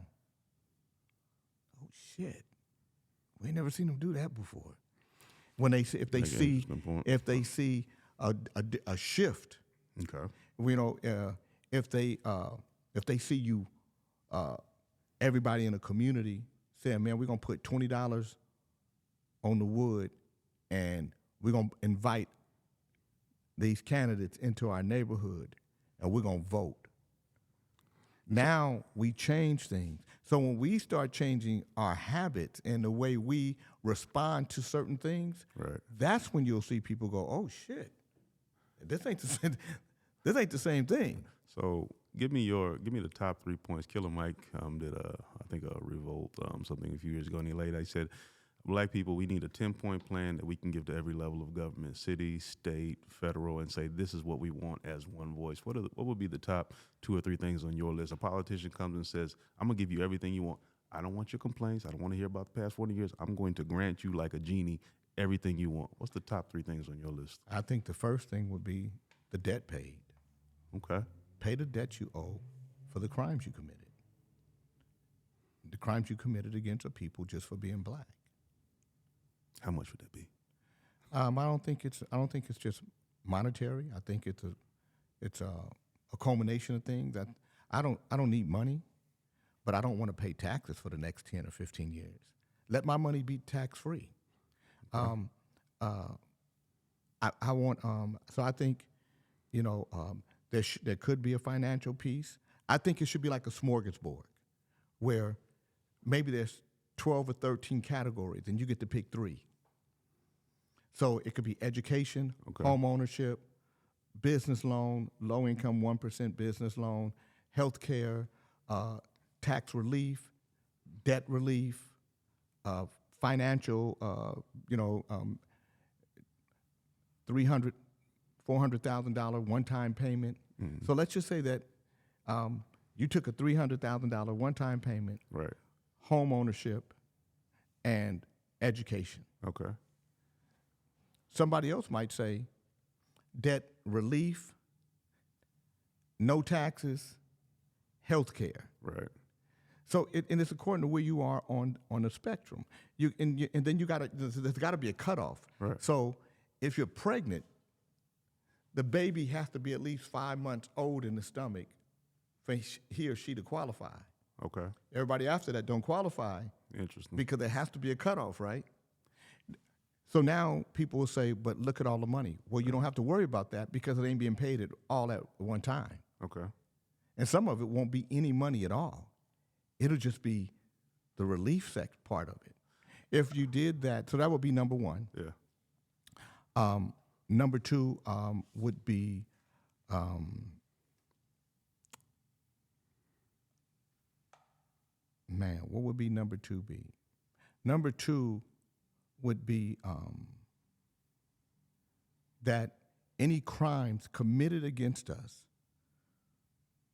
Speaker 2: oh shit, we ain't never seen them do that before. When if they see a shift,
Speaker 1: Okay.
Speaker 2: if they see you, everybody in the community saying, man, we're gonna put $20 on the wood, and we're gonna invite these candidates into our neighborhood, and we're gonna vote. Now we change things. So when we start changing our habits and the way we respond to certain things,
Speaker 1: Right.
Speaker 2: that's when you'll see people go, "Oh shit, this ain't the same. This ain't the same thing."
Speaker 1: So give me the top 3 points. Killer Mike did a revolt something a few years ago, and he laid out, he said, Black people, we need a 10-point plan that we can give to every level of government, city, state, federal, and say this is what we want as one voice. What would be the top 2 or 3 things on your list? A politician comes and says, I'm going to give you everything you want. I don't want your complaints. I don't want to hear about the past 40 years. I'm going to grant you like a genie everything you want. What's the top 3 things on your list?
Speaker 2: I think the first thing would be the debt paid.
Speaker 1: Okay.
Speaker 2: Pay the debt you owe for the crimes you committed. The crimes you committed against a people just for being Black.
Speaker 1: How much would that be?
Speaker 2: I don't think it's just monetary. I think it's a culmination of things. That I don't need money, but I don't want to pay taxes for the next 10 or 15 years. Let my money be tax free.
Speaker 1: Okay.
Speaker 2: I want so I think there could be a financial piece. I think it should be like a smorgasbord, where maybe there's 12 or 13 categories, and you get to pick 3. So it could be education,
Speaker 1: Okay.
Speaker 2: home ownership, business loan, low income 1% business loan, health care, tax relief, debt relief, financial, $300,000, $400,000 one-time payment.
Speaker 1: Mm-hmm.
Speaker 2: So let's just say that you took a $300,000 one-time payment,
Speaker 1: Right.
Speaker 2: home ownership, and education.
Speaker 1: Okay.
Speaker 2: Somebody else might say debt relief, no taxes, health care.
Speaker 1: Right.
Speaker 2: So it's according to where you are on the spectrum. And then there's got to be a cutoff.
Speaker 1: Right.
Speaker 2: So if you're pregnant, the baby has to be at least 5 months old in the stomach for he or she to qualify.
Speaker 1: Okay.
Speaker 2: Everybody after that don't qualify
Speaker 1: Interesting.
Speaker 2: because there has to be a cutoff, right? So now people will say, but look at all the money. Well, you don't have to worry about that because it ain't being paid at all at one time.
Speaker 1: Okay.
Speaker 2: And some of it won't be any money at all. It'll just be the relief part of it. If you did that, so that would be number 1.
Speaker 1: Yeah.
Speaker 2: Number 2 would be what would be number 2 be? Number 2 would be that any crimes committed against us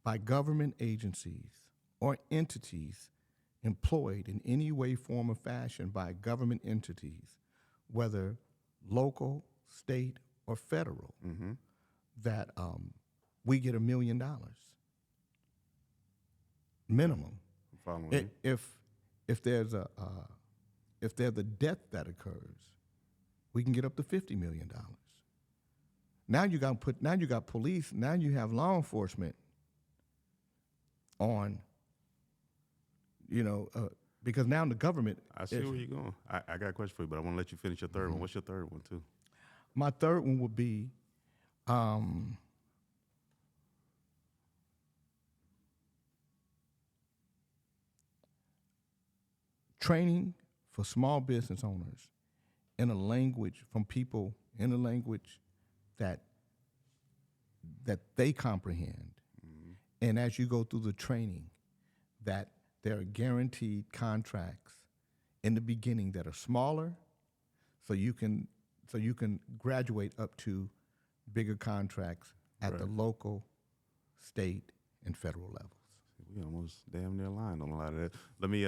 Speaker 2: by government agencies or entities employed in any way, form, or fashion by government entities, whether local, state, or federal,
Speaker 1: Mm-hmm.
Speaker 2: that we get $1 million minimum.
Speaker 1: I'm following you.
Speaker 2: If there's a death that occurs, we can get up to $50 million. Now you got police. Now you have law enforcement on, because now the government.
Speaker 1: I see where you're going. I got a question for you, but I want to let you finish your third one. What's your third one, too?
Speaker 2: My third one would be training for small business owners in a language from people in a language that they comprehend. And as you go through the training, that there are guaranteed contracts in the beginning that are smaller, so you can graduate up to bigger contracts at the local, state, and federal levels.
Speaker 1: We almost damn near aligned on a lot of that. Let me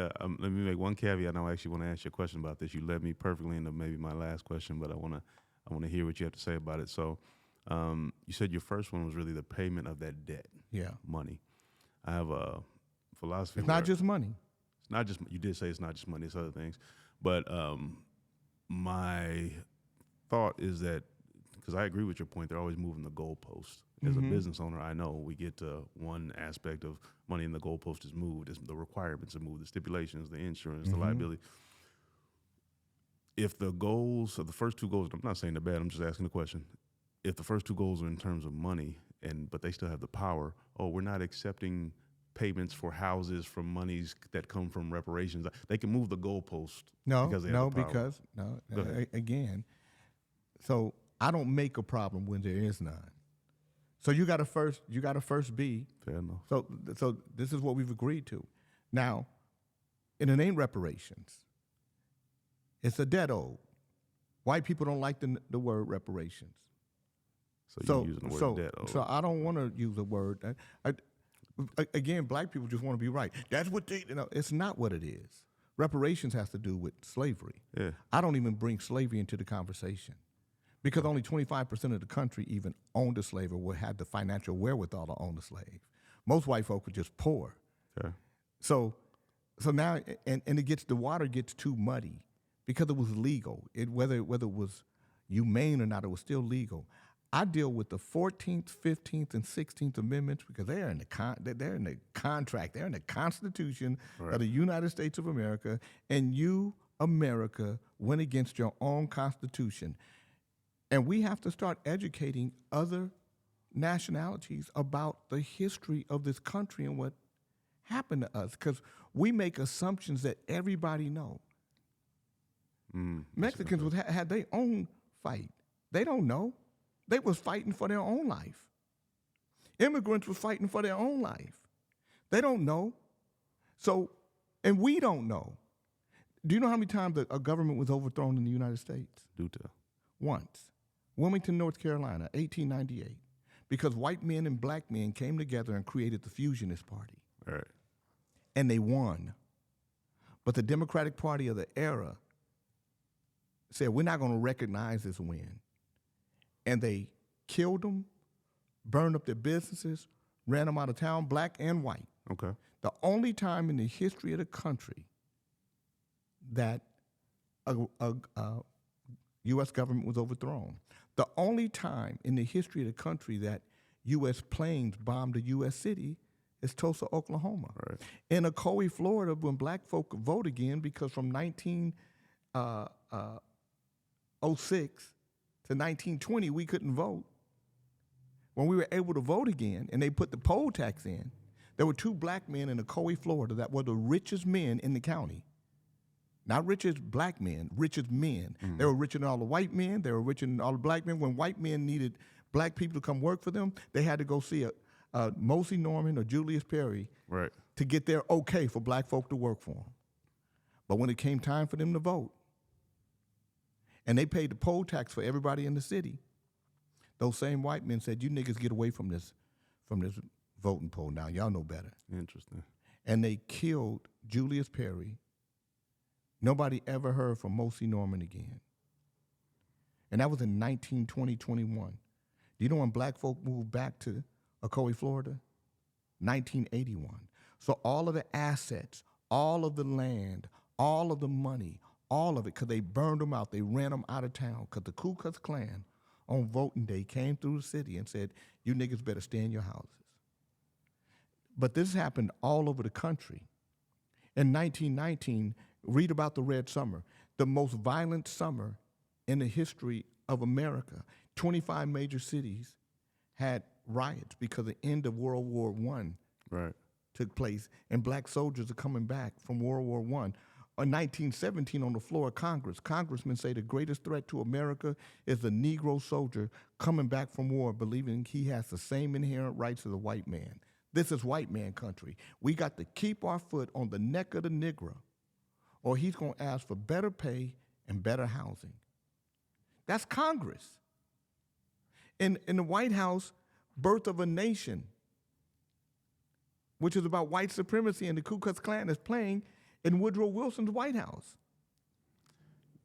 Speaker 1: make one caveat. I actually want to ask you a question about this. You led me perfectly into maybe my last question, but I want to hear what you have to say about it. So, you said your first one was really the payment of that debt.
Speaker 2: Yeah.
Speaker 1: Money. I have a philosophy.
Speaker 2: It's not just money.
Speaker 1: It's not just. You did say it's not just money. It's other things, but my thought is that, because I agree with your point, they're always moving the goalpost. As a business owner, I know we get to one aspect of money and the goalpost is moved. The requirements are moved, the stipulations, the insurance, the liability. If the goals of the first two goals, I'm not saying they're bad, I'm just asking the question. If the first two goals are in terms of money, but they still have the power, we're not accepting payments for houses from monies that come from reparations. They can move the goalpost.
Speaker 2: Again, so I don't make a problem when there is none. So you got to first be.
Speaker 1: Fair enough.
Speaker 2: So this is what we've agreed to. Now, and it ain't reparations. It's a debt owed. White people don't like the word reparations.
Speaker 1: So you're using the word debt owed.
Speaker 2: So I don't want to use the word. Again, black people just want to be right. That's what it's not what it is. Reparations has to do with slavery.
Speaker 1: Yeah.
Speaker 2: I don't even bring slavery into the conversation, because only 25% of the country even owned a slave or had the financial wherewithal to own a slave. Most white folk were just poor.
Speaker 1: Okay.
Speaker 2: So now, and the water gets too muddy because it was legal. Whether it was humane or not, it was still legal. I deal with the 14th, 15th, and 16th Amendments because they're in the contract, they're in the Constitution of the United States of America, and you, America, went against your own Constitution. And we have to start educating other nationalities about the history of this country and what happened to us, because we make assumptions that everybody know. Mexicans had their own fight. They don't know. They was fighting for their own life. Immigrants was fighting for their own life. They don't know. So, and we don't know. Do you know how many times a government was overthrown in the United States?
Speaker 1: Do tell.
Speaker 2: Once. Wilmington, North Carolina, 1898. Because white men and black men came together and created the Fusionist Party.
Speaker 1: All right.
Speaker 2: And they won. But the Democratic Party of the era said, we're not going to recognize this win. And they killed them, burned up their businesses, ran them out of town, black and white.
Speaker 1: Okay.
Speaker 2: The only time in the history of the country that a U.S. government was overthrown. The only time in the history of the country that U.S. planes bombed a U.S. city is Tulsa, Oklahoma.
Speaker 1: Right.
Speaker 2: In Ocoee, Florida, when black folk could vote again, because from 1906 to 1920, we couldn't vote. When we were able to vote again, and they put the poll tax in, there were two black men in Ocoee, Florida, that were the richest men in the county. Not richest black men, richest men. They were richer than all the white men. They were richer than all the black men. When white men needed black people to come work for them, they had to go see a Moseley Norman or Julius Perry to get their okay for black folk to work for them. But when it came time for them to vote, and they paid the poll tax for everybody in the city, those same white men said, you niggas get away from this voting poll now. Y'all know better.
Speaker 1: Interesting. And
Speaker 2: they killed Julius Perry. Nobody ever heard from Moseley Norman again. And that was in 1920, 21. Do you know when black folk moved back to Ocoee, Florida? 1981. So all of the assets, all of the land, all of the money, all of it, because they burned them out. They ran them out of town because the Ku Klux Klan on voting day came through the city and said, you niggas better stay in your houses. But this happened all over the country. In 1919, read about the Red Summer, the most violent summer in the history of America. 25 major cities had riots because the end of World War I
Speaker 1: Right.
Speaker 2: took place, and black soldiers are coming back from World War I. In 1917, on the floor of Congress, congressmen say the greatest threat to America is the Negro soldier coming back from war, believing he has the same inherent rights as a white man. This is white man country. We got to keep our foot on the neck of the Negro, or he's going to ask for better pay and better housing. That's Congress. In the White House, Birth of a Nation, which is about white supremacy and the Ku Klux Klan, is playing in Woodrow Wilson's White House.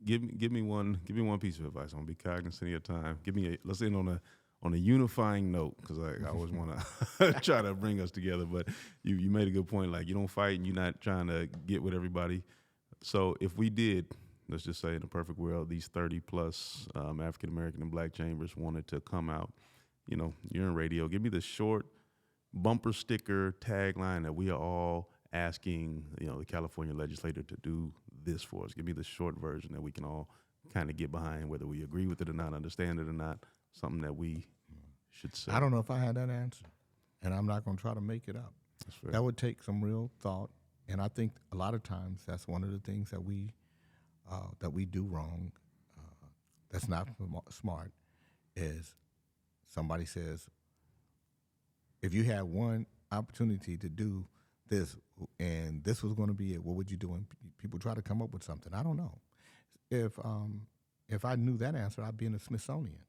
Speaker 1: Give me one piece of advice. I'm gonna be cognizant of your time. Let's end on a unifying note, because I always want to try to bring us together. But you made a good point. Like, you don't fight and you're not trying to get with everybody. So if we did, let's just say in a perfect world, these 30 plus African American and black chambers wanted to come out, you're in radio. Give me the short bumper sticker tagline that we are all asking, the California legislator to do this for us. Give me the short version that we can all kind of get behind, whether we agree with it or not, understand it or not, something that we should say.
Speaker 2: I don't know if I had that answer, and I'm not going to try to make it up.
Speaker 1: That's fair.
Speaker 2: That would take some real thought, and I think a lot of times that's one of the things that we do wrong, that's not smart, is somebody says, if you had one opportunity to do this and this was going to be it, what would you do? And people try to come up with something. I don't know. If I knew that answer, I'd be in the Smithsonian.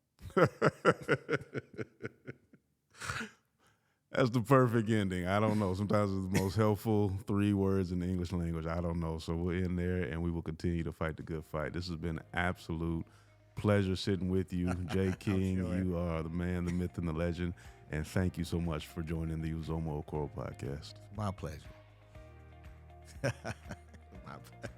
Speaker 1: That's the perfect ending. I don't know. Sometimes it's the most helpful 3 words in the English language. I don't know. So we'll end there, and we will continue to fight the good fight. This has been an absolute pleasure sitting with you, Jay King.
Speaker 2: Sure.
Speaker 1: You are the man, the myth, and the legend. And thank you so much for joining the Uzoma Okoro podcast.
Speaker 2: My pleasure. My pleasure.